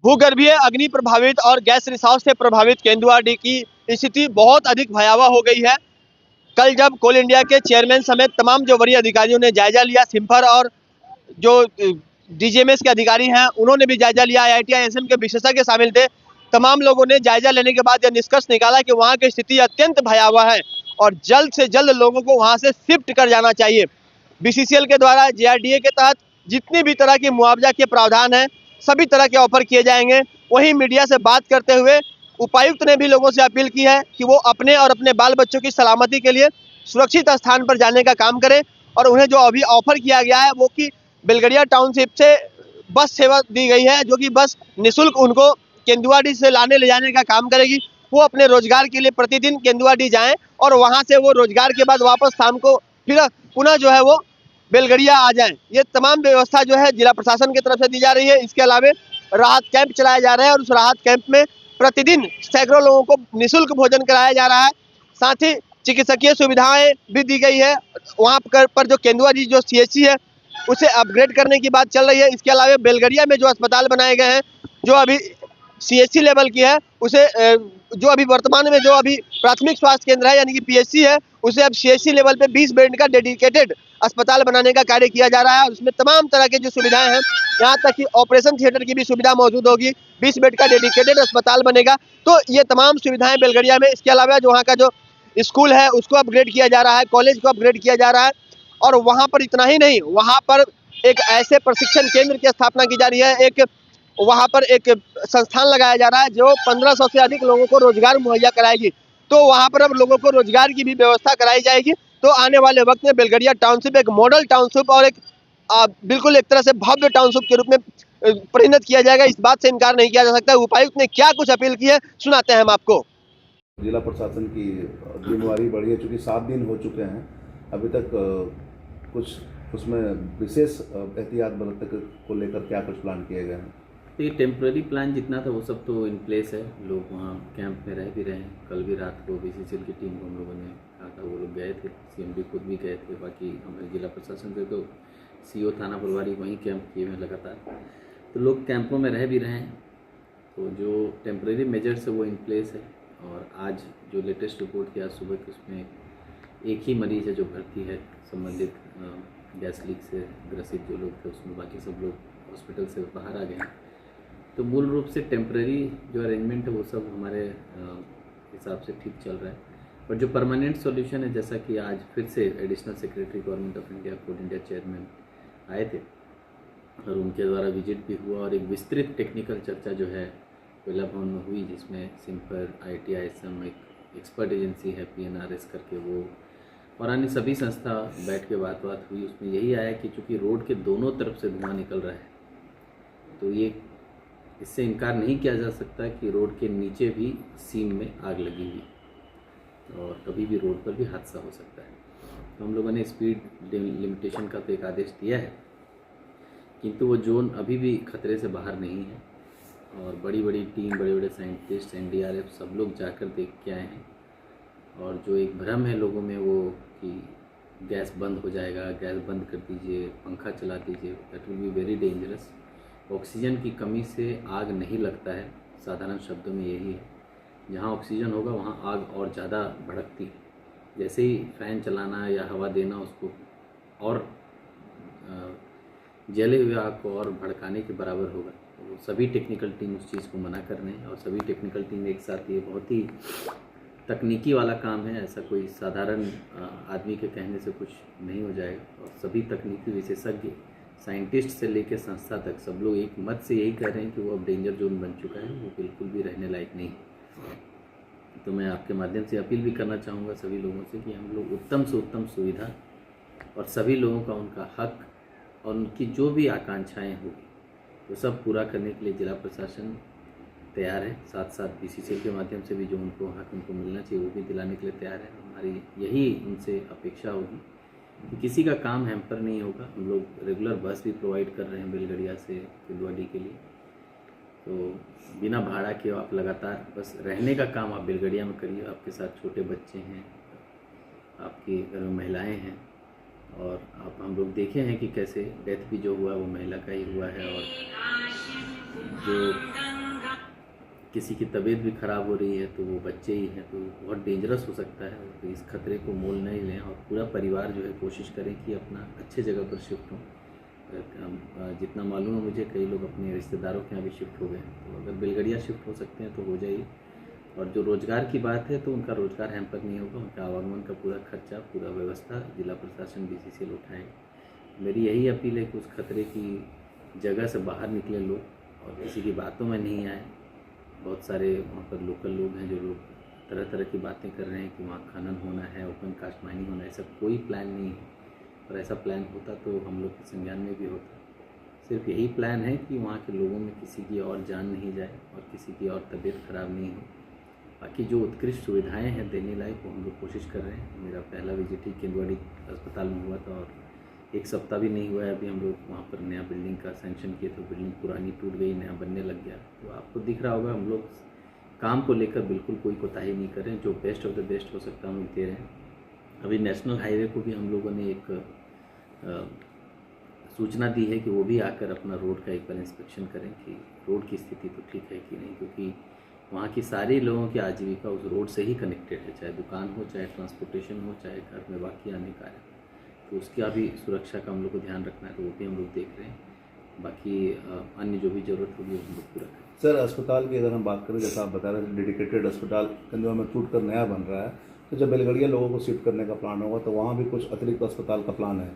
भूगर्भीय अग्नि प्रभावित और गैस रिसाव से प्रभावित केंदुआडीह की स्थिति बहुत अधिक भयावह हो गई है। कल जब कोल इंडिया के चेयरमैन समेत तमाम जो वरीय अधिकारियों ने जायजा लिया, सिम्फर और जो डीजीएमएस के अधिकारी हैं उन्होंने भी जायजा लिया, IIT-ISM के विशेषज्ञ शामिल थे। तमाम लोगों ने जायजा लेने के बाद यह निष्कर्ष निकाला कि वहाँ की स्थिति अत्यंत भयावह है और जल्द से जल्द लोगों को वहाँ से शिफ्ट कर जाना चाहिए। BCCL के द्वारा JRDA के तहत जितनी भी तरह की मुआवजा के प्रावधान है सभी तरह के ऑफर किए जाएंगे। वहीं मीडिया से बात करते हुए उपायुक्त ने भी लोगों से अपील की है कि वो अपने और अपने बाल बच्चों की सलामती के लिए सुरक्षित स्थान पर जाने का काम करें और उन्हें जो अभी ऑफर किया गया है वो कि बेलगड़िया टाउनशिप से बस सेवा दी गई है, जो कि बस निःशुल्क उनको केंदुआडीह से लाने ले जाने का काम करेगी। वो अपने रोजगार के लिए प्रतिदिन केंदुआडीह जाएं और वहां से वो रोजगार के बाद वापस शाम को फिर पुनः जो है वो बेलगड़िया आ जाएं। ये तमाम व्यवस्था जो है जिला प्रशासन की तरफ से दी जा रही है। इसके अलावा राहत कैंप चलाया जा रहा है और उस राहत कैंप में प्रतिदिन सैकड़ों लोगों को निःशुल्क भोजन कराया जा रहा है। साथ ही चिकित्सकीय सुविधाएं भी दी गई है। वहाँ पर जो केंदुआडीह जो CHC है उसे अपग्रेड करने की बात चल रही है। इसके अलावा बेलगड़िया में जो अस्पताल बनाए गए हैं जो अभी CHC लेवल की है उसे जो अभी वर्तमान में जो अभी प्राथमिक स्वास्थ्य केंद्र है यानी कि PHC है उसे अब CHC लेवल पे 20 बेड का डेडिकेटेड अस्पताल बनाने का कार्य किया जा रहा है। उसमें तमाम तरह के जो सुविधाएं हैं, यहाँ तक कि ऑपरेशन थिएटर की भी सुविधा मौजूद होगी। 20 बेड का डेडिकेटेड अस्पताल बनेगा। तो ये तमाम सुविधाएं बेलगड़िया में। इसके अलावा जो वहाँ का जो स्कूल है उसको अपग्रेड किया जा रहा है, कॉलेज को अपग्रेड किया जा रहा है और वहाँ पर इतना ही नहीं, वहाँ पर एक ऐसे प्रशिक्षण केंद्र की स्थापना की जा रही है। वहाँ पर एक संस्थान लगाया जा रहा है जो 1500 से अधिक लोगों को रोजगार मुहैया कराएगी। तो वहाँ पर अब लोगों को रोजगार की भी व्यवस्था कराई जाएगी। तो आने वाले वक्त में बेलगड़िया टाउनशिप एक मॉडल टाउनशिप और एक बिल्कुल एक तरह से भव्य टाउनशिप के रूप में परिणत किया जाएगा। इस बात से इनकार नहीं किया जा सकता। उपायुक्त ने क्या कुछ अपील की है सुनाते हैं हम आपको। जिला प्रशासन की जिम्मेवारी बढ़ी है, चूँकि 7 दिन हो चुके हैं, अभी तक कुछ उसमें विशेष एहतियात बरतने को लेकर क्या कुछ प्लान किए गए हैं? तो ये टेम्प्रेरी प्लान जितना था वो सब तो इन प्लेस है। लोग वहाँ कैंप में रह भी रहे हैं। कल भी रात को BCCL की टीम को हम लोगों ने कहा था, वो लोग गए थे, CM भी खुद भी गए थे। बाकी हमारे जिला प्रशासन से तो CO थाना प्रभारी वहीं कैंप किए हुए लगातार। तो लोग कैंपों में रह भी रहे हैं। तो जो टेम्प्रेरी मेजर्स है वो इन प्लेस है। और आज जो लेटेस्ट रिपोर्ट किया सुबह की, उसमें एक ही मरीज़ है जो भर्ती है संबंधित गैस लीक से ग्रसित जो लोग थे उसमें। बाकी सब लोग हॉस्पिटल से बाहर आ गए हैं। तो मूल रूप से टेम्प्रेरी जो अरेंजमेंट है वो सब हमारे हिसाब से ठीक चल रहा है। और जो परमानेंट सॉल्यूशन है, जैसा कि आज फिर से additional secretary government of India Coal India chairman आए थे और उनके द्वारा विजिट भी हुआ और एक विस्तृत टेक्निकल चर्चा जो है कोयला भवन में हुई, जिसमें सिम्फर, IIT-ISM एक एक्सपर्ट एजेंसी है PNRS करके वो और अन्य सभी संस्था बैठ के बात हुई। उसमें यही आया कि चूँकि रोड के दोनों तरफ से धुआं निकल रहा है तो ये इससे इनकार नहीं किया जा सकता कि रोड के नीचे भी सीम में आग लगी हुई और कभी भी रोड पर भी हादसा हो सकता है। तो हम लोगों ने स्पीड लिमिटेशन का तो एक आदेश दिया है, किंतु वो जोन अभी भी खतरे से बाहर नहीं है और बड़ी बड़ी टीम, बड़े बड़े साइंटिस्ट, NDRF सब लोग जाकर देख के आए हैं। और जो एक भ्रम है लोगों में वो कि गैस बंद हो जाएगा, गैस बंद कर दीजिए, पंखा चला दीजिए, that will be very dangerous. Oxygen की कमी से आग नहीं लगता है, साधारण शब्दों में यही है। जहाँ ऑक्सीजन होगा वहाँ आग और ज़्यादा भड़कती है। जैसे ही फ़ैन चलाना या हवा देना उसको और जले हुए आग को और भड़काने के बराबर होगा। तो सभी टेक्निकल टीम उस चीज़ को मना कर रहे हैं और सभी टेक्निकल टीम एक साथ, ये बहुत ही तकनीकी वाला काम है, ऐसा कोई साधारण आदमी के कहने से कुछ नहीं हो जाएगा। और सभी तकनीकी विशेषज्ञ, साइंटिस्ट से लेकर संस्था तक सब लोग एक मत से यही कह रहे हैं कि वो अब डेंजर जोन बन चुका है, वो बिल्कुल भी रहने लायक नहीं। तो मैं आपके माध्यम से अपील भी करना चाहूँगा सभी लोगों से कि हम लोग उत्तम से उत्तम सुविधा और सभी लोगों का उनका हक और उनकी जो भी आकांक्षाएँ होगी वो सब पूरा करने के लिए जिला प्रशासन तैयार है। साथ साथ BCCL के माध्यम से भी जो उनको हक उनको मिलना चाहिए वो भी दिलाने के लिए तैयार है। हमारी यही उनसे अपेक्षा होगी कि किसी का काम हैम्पर नहीं होगा। हम लोग रेगुलर बस भी प्रोवाइड कर रहे हैं बेलगड़िया से केंदुआडीह के लिए। तो बिना भाड़ा के आप लगातार बस रहने का काम आप बेलगड़िया में करिए। आपके साथ छोटे बच्चे हैं, आपके घर में महिलाएं हैं और आप हम लोग देखे हैं कि कैसे डेथ भी जो हुआ वो महिला का ही हुआ है और जो किसी की तबीयत भी ख़राब हो रही है तो वो बच्चे ही हैं, तो बहुत डेंजरस हो सकता है। तो इस खतरे को मोल नहीं लें और पूरा परिवार जो है कोशिश करें कि अपना अच्छे जगह पर शिफ्ट हों। जितना मालूम है मुझे, कई लोग अपने रिश्तेदारों के यहाँ भी शिफ्ट हो गए हैं, तो अगर बेलगड़िया शिफ्ट हो सकते हैं तो हो जाइए। और जो रोज़गार की बात है, तो उनका रोज़गार हैम्पर नहीं होगा, उनका आवागमन का पूरा खर्चा, पूरा व्यवस्था जिला प्रशासन BCCL उठाएगा। मेरी यही अपील है कि उस खतरे की जगह से बाहर निकले लोग और किसी की बातों में नहीं आए। बहुत सारे वहाँ पर लोकल लोग हैं जो लोग तरह तरह की बातें कर रहे हैं कि वहाँ खनन होना है, ओपन कास्ट माइनिंग होना है, ऐसा कोई प्लान नहीं है। और ऐसा प्लान होता तो हम लोग के संज्ञान में भी होता। सिर्फ यही प्लान है कि वहाँ के लोगों में किसी की और जान नहीं जाए और किसी की और तबीयत ख़राब नहीं हो। बाकी जो उत्कृष्ट सुविधाएं हैं देने लायक, वो हम लोग कोशिश कर रहे हैं। मेरा पहला विजिट ही केंदुआड़ी अस्पताल में हुआ था और 1 सप्ताह भी नहीं हुआ है अभी हम लोग वहाँ पर नया बिल्डिंग का सैंक्शन किए, तो बिल्डिंग पुरानी टूट गई, नया बनने लग गया। तो आपको दिख रहा होगा हम लोग काम को लेकर बिल्कुल कोई कोताही नहीं कर रहे हैं। जो बेस्ट ऑफ द बेस्ट हो सकता है हम लोग दे रहे हैं। अभी नेशनल हाईवे को भी हम लोगों ने एक सूचना दी है कि वो भी आकर अपना रोड का एक बार इंस्पेक्शन करें कि रोड की स्थिति तो ठीक है कि नहीं, क्योंकि वहाँ की सारी लोगों की आजीविका उस रोड से ही कनेक्टेड है, चाहे दुकान हो, चाहे ट्रांसपोर्टेशन हो, चाहे घर में बाकी आने का है। तो उसका भी सुरक्षा का हम लोग को ध्यान रखना है, तो वो भी हम लोग देख रहे हैं। बाकी अन्य जो भी ज़रूरत होगी वो हम लोग पूरा करें। सर, अस्पताल की अगर हम बात करें, जैसा आप बता रहे थे डेडिकेटेड अस्पताल कंधवा में टूट कर नया बन रहा है, तो जब बेलगड़िया लोगों को शिफ्ट करने का प्लान होगा तो वहाँ भी कुछ अतिरिक्त अस्पताल का प्लान है?